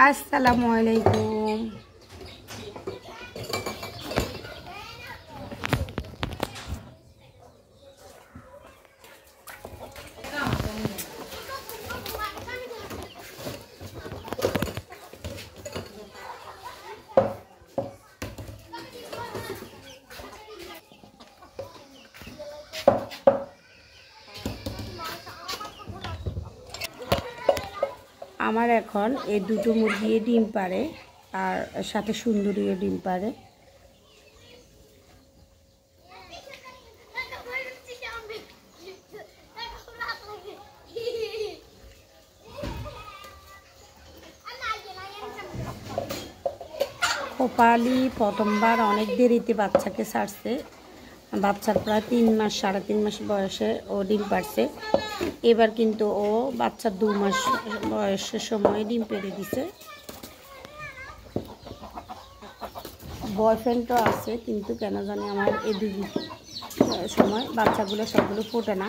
আসসালামু আলাইকুম। আমার এখন এই দুটো মুরগি ডিম পাড়ে আর সাথে সুন্দরীও ডিম পাড়ে। কোপালি প্রথমবার অনেক দেরিতে বাচ্চাকে ছাড়ছে। বাচ্চার প্রায় 3 মাস 3.5 মাস বয়সে ও ডিম পাড়ছে। এবার কিন্তু ও বাচ্চার 2 মাস বয়সের সময় ডিম পেড়ে দিছে। বয়ফ্রেন্ডও আছে, কিন্তু কেন জানি আমার এই 2 সময় বাচ্চাগুলো সবগুলো ফোটে না।